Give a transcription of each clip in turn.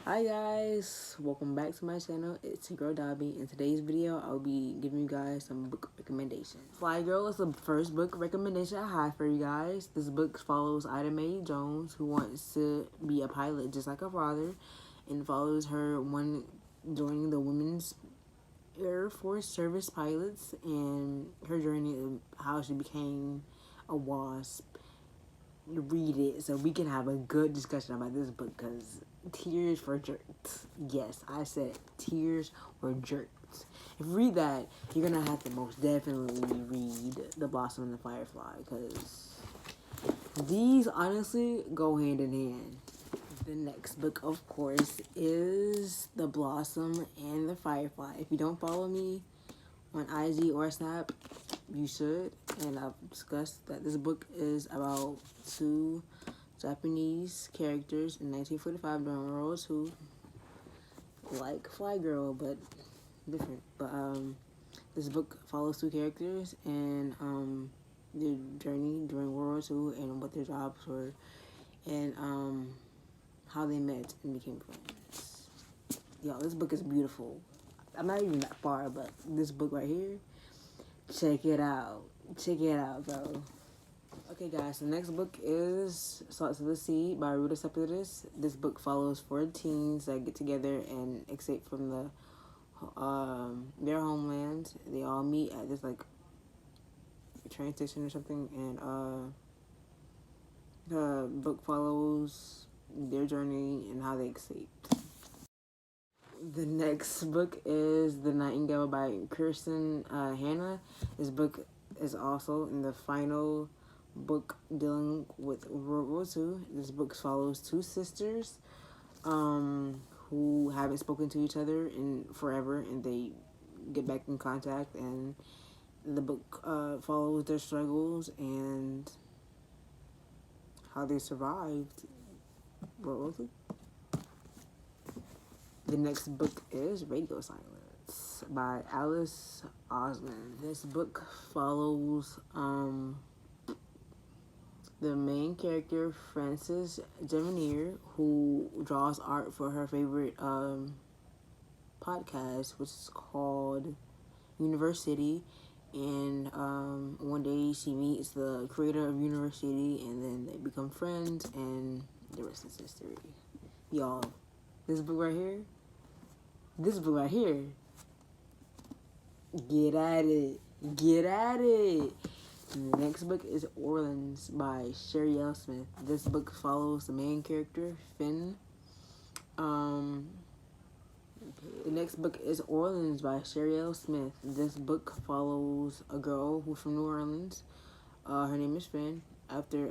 Hi guys, welcome back to my channel. It's your girl Dobby. In today's video, I'll be giving you guys some book recommendations. Fly Girl is the first book recommendation I have for you guys. This book follows Ida Mae Jones, who wants to be a pilot just like her father, and follows her joining the Women's Air Force Service pilots and her journey of how she became a WASP. Read it so we can have a good discussion about this book, because tears for jerks. Yes, I said tears for jerks. If you read that, you're gonna have to most definitely read The Blossom and the Firefly, because these honestly go hand in hand. The next book, of course, is The Blossom and the Firefly. If you don't follow me on IG or Snap, you should. And I've discussed that this book is about two Japanese characters in 1945 during World War II, like Fly Girl, but different. But this book follows two characters and their journey during World War II and what their jobs were, and how they met and became friends. Yo, this book is beautiful. I'm not even that far, but this book right here, check it out. Check it out, bro. Okay, guys, the next book is Salt to the Sea by Ruta Sepulveda. This book follows four teens that get together and escape from their homeland. They all meet at this like train station or something, and the book follows their journey and how they escaped. The next book is The Nightingale by Kirsten Hanna. This book is also in the final book dealing with World War II. This book follows two sisters who haven't spoken to each other in forever, and they get back in contact, and the book follows their struggles and how they survived World War II. The next book is Radio Silence by Alice Osman. This book follows the main character, Frances Jeminier, who draws art for her favorite podcast, which is called University. And one day she meets the creator of University, and then they become friends, and the rest is history. Y'all, this book right here, get at it. Get at it. And the next book is Orleans by Sherry L. Smith. This book follows the main character, Finn. The next book is Orleans by Sherry L. Smith. This book follows a girl who's from New Orleans. Her name is Finn. After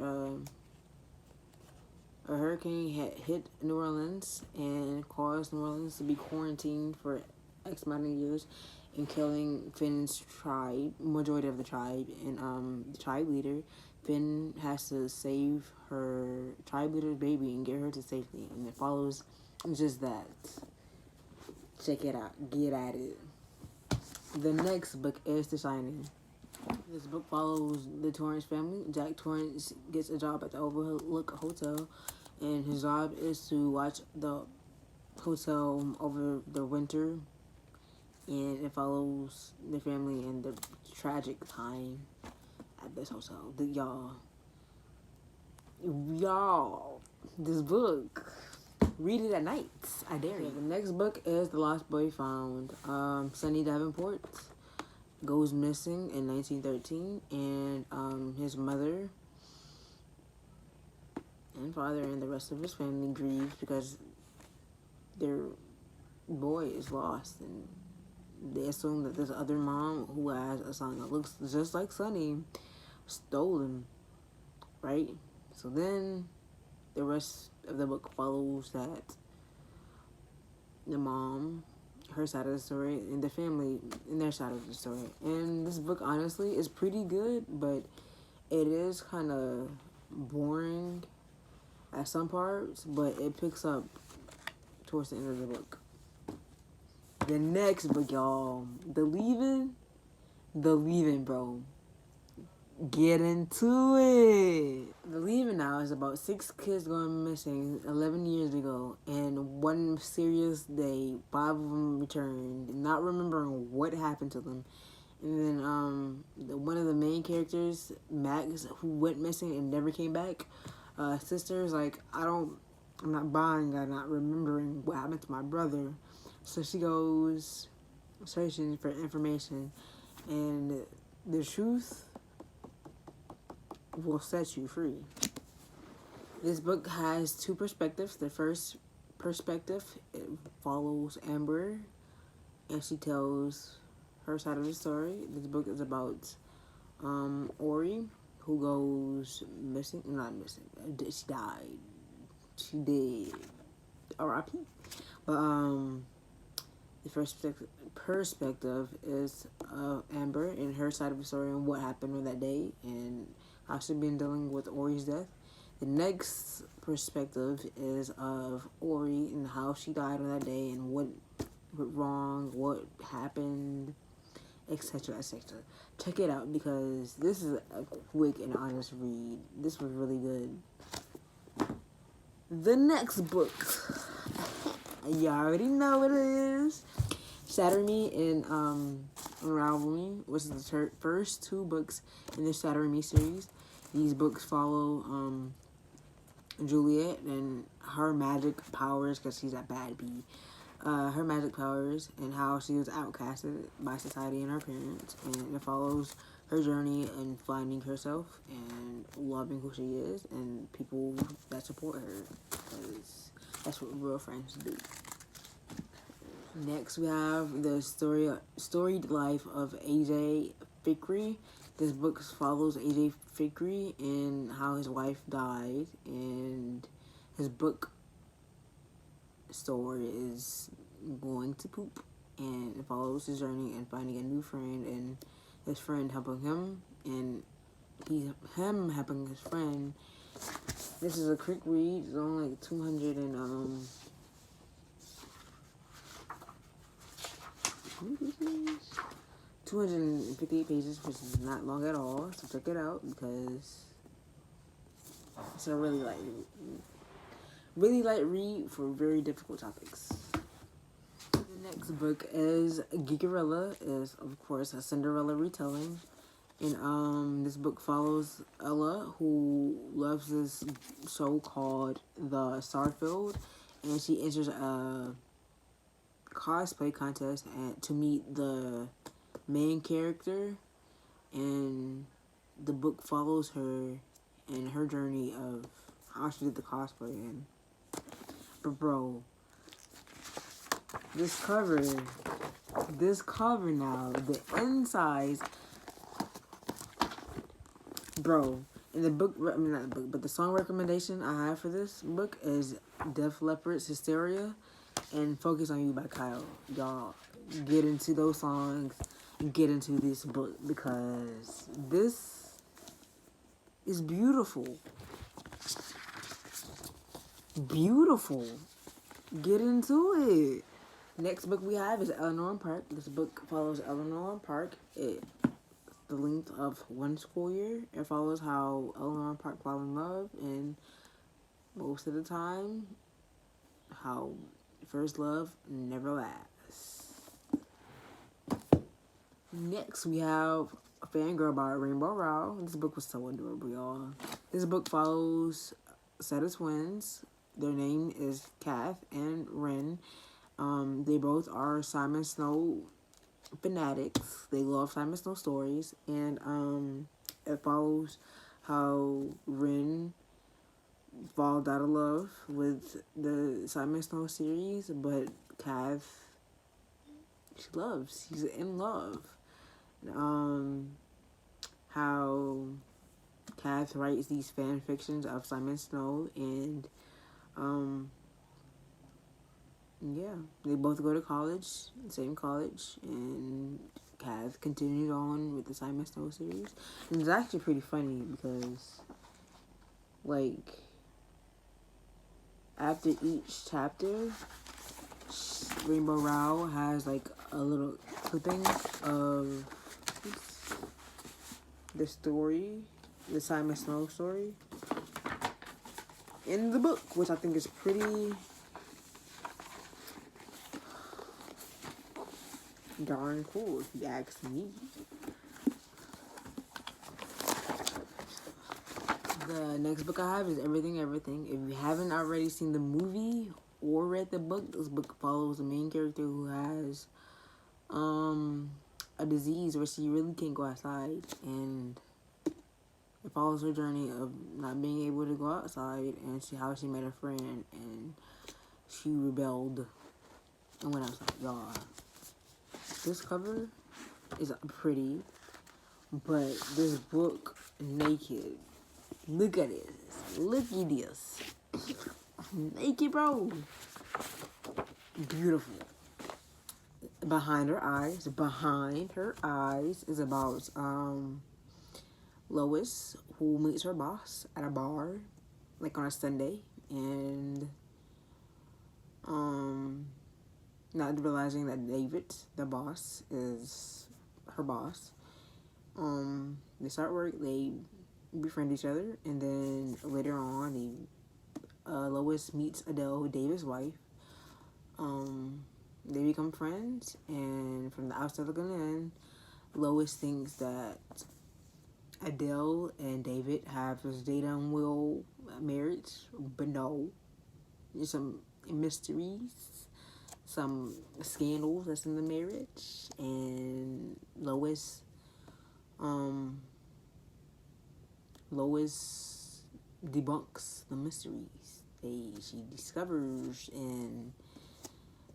a hurricane had hit New Orleans and caused New Orleans to be quarantined for X amount of years, and killing Finn's tribe, majority of the tribe, and the tribe leader. Finn has to save her tribe leader's baby and get her to safety, and it follows just that. Check it out. Get at it. The next book is The Shining. This book follows the Torrance family. Jack Torrance gets a job at the Overlook Hotel, and his job is to watch the hotel over the winter, and it follows the family and the tragic time at this hotel. Y'all, this book, read it at night. I dare you. The next book is The Lost Boy Found. Sonny Davenport goes missing in 1913, and his mother and father and the rest of his family grieves because their boy is lost, and they assume that this other mom who has a son that looks just like Sonny stole him, right? So then the rest of the book follows that the mom, her side of the story, and the family in their side of the story. And this book honestly is pretty good, but it is kind of boring at some parts, but it picks up towards the end of the book. The next book, y'all, The Leaving, bro. get into it. The Leaving Now is about 6 kids going missing 11 years ago, and one mysterious day, 5 of them returned, not remembering what happened to them. And then one of the main characters, Max, who went missing and never came back, sister's like, I'm not buying, I'm not remembering what happened to my brother. So she goes searching for information, and the truth will set you free. This book has 2 perspectives. The first perspective, it follows Amber, and she tells her side of the story. This book is about Ori, who goes missing. Not missing. She died. She did. R.I.P. But the first perspective is Amber and her side of the story and what happened on that day and how she's been dealing with Ori's death. The next perspective is of Ori and how she died on that day and what went wrong, what happened, etc., etc. Check it out because this is a quick and honest read. This was really good. The next book, you already know what it is. Shatter Me and Unravel Me, which is the first 2 books in the Shatter Me series. These books follow Juliet and her magic powers, because she's a bad bee. Her magic powers and how she was outcasted by society and her parents, and it follows her journey in finding herself and loving who she is and people that support her, because that's what real friends do. Next, we have the storied life of AJ Fikry. This book follows AJ Fikry and how his wife died, and his book store is going to poop, and it follows his journey and finding a new friend and his friend helping him and him helping his friend. This is a quick read. It's only like 258 pages, which is not long at all. So check it out because it's a really light read for very difficult topics. The next book is Geekerella, is of course a Cinderella retelling. And this book follows Ella, who loves this show called The Starfield, and she enters a cosplay contest to meet the main character, and the book follows her and her journey of how she did the cosplay. And but bro, this cover now, the insides. Bro, in the book, I mean not the book, but the song recommendation I have for this book is Def Leppard's Hysteria and Focus on You by Kyle. Y'all, get into those songs and get into this book because this is beautiful. Beautiful. Get into it. Next book we have is Eleanor and Park. This book follows Eleanor and Park. The length of 1 school year. It follows how Eleanor and Park fall in love, and most of the time, how first love never lasts. Next, we have a Fangirl by Rainbow Rowell. This book was so adorable, y'all. This book follows a set of twins. Their name is Kath and Ren. They both are Simon Snow fanatics. They love Simon Snow stories, and it follows how Ren falls out of love with the Simon Snow series, but Kath, she's in love. How Kath writes these fan fictions of Simon Snow, and yeah, they both go to college, same college, and Kath continues on with the Simon Snow series. And it's actually pretty funny because, like, after each chapter, Rainbow Rowell has, like, a little clipping of the story, the Simon Snow story, in the book, which I think is pretty darn cool if you ask me. The next book I have is Everything Everything. If you haven't already seen the movie or read the book, this book follows the main character who has a disease where she really can't go outside, and it follows her journey of not being able to go outside and how she met a friend and she rebelled and went outside. Y'all, this cover is pretty, but this book naked. Look at this. Look at this. Naked, bro. Beautiful. Behind her eyes is about Lois, who meets her boss at a bar, like on a Sunday, and not realizing that David, the boss, is her boss. They start work, they befriend each other, and then later on, Lois meets Adele, David's wife. They become friends, and from the outside looking in, Lois thinks that Adele and David have this date-on-will marriage, but no. There's some mysteries, some scandals that's in the marriage, and Lois debunks the mysteries. She discovers, and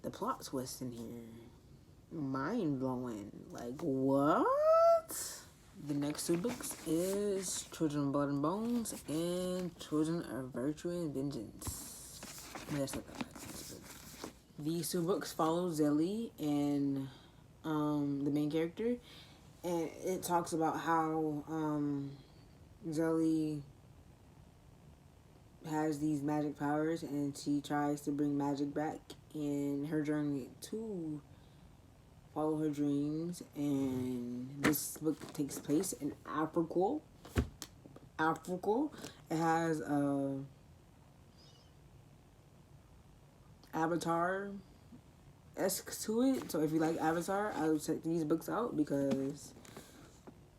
the plot twist in here, mind blowing. Like, what? The next two books is Children of Blood and Bones and Children of Virtue and Vengeance. That's not that bad. These two books follow Zelly and the main character, and it talks about how Zelly has these magic powers, and she tries to bring magic back in her journey to follow her dreams. And this book takes place in Africa. It has Avatar-esque to it. So if you like Avatar, I would check these books out, because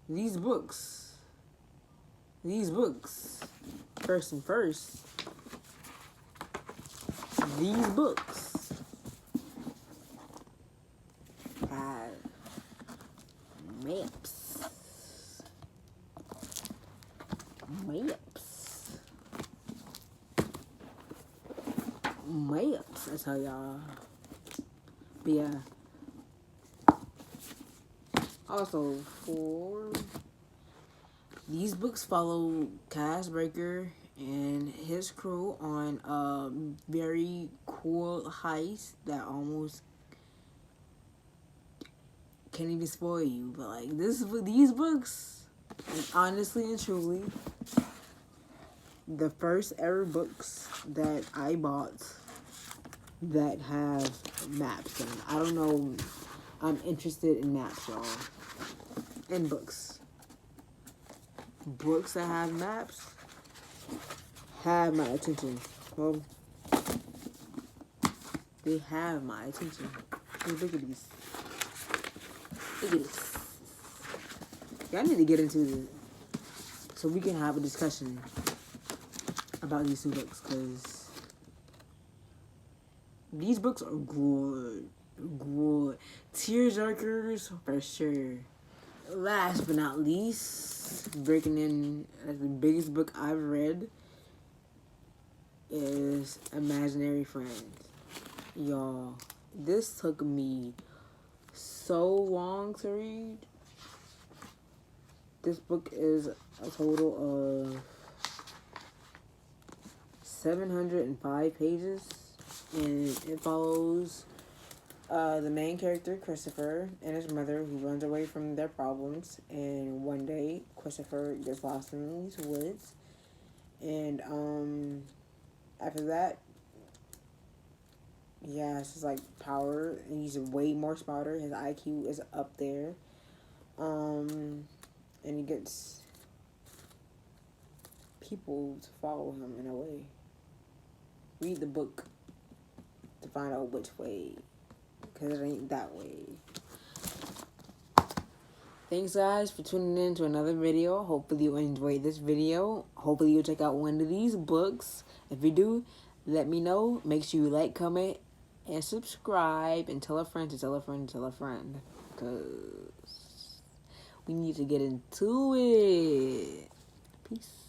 these books, first, these books have maps. I tell y'all. But yeah. Also, for these books follow Cass Breaker and his crew on a very cool heist that almost can't even spoil you. But like these books, like, honestly and truly, the first ever books that I bought that have maps. And I don't know, I'm interested in maps, y'all. In books. Books that have maps have my attention. Well, they have my attention. Look at these. Look at this. Y'all need to get into this so we can have a discussion about these two books, because these books are good. Tearjerkers for sure. Last but not least, breaking in as the biggest book I've read is Imaginary Friends. Y'all, this took me so long to read. This book is a total of 705 pages, and it follows the main character, Christopher, and his mother, who runs away from their problems. And one day, Christopher gets lost in these woods, and after that, he has his like power, and he's way more smarter. His IQ is up there, and he gets people to follow him in a way. Read the book to find out which way, because it ain't that way. Thanks guys for tuning in to another video. Hopefully you enjoyed this video. Hopefully you'll check out one of these books. If you do, let me know. Make sure you like, comment, and subscribe, and tell a friend to tell a friend to tell a friend, because we need to get into it. Peace.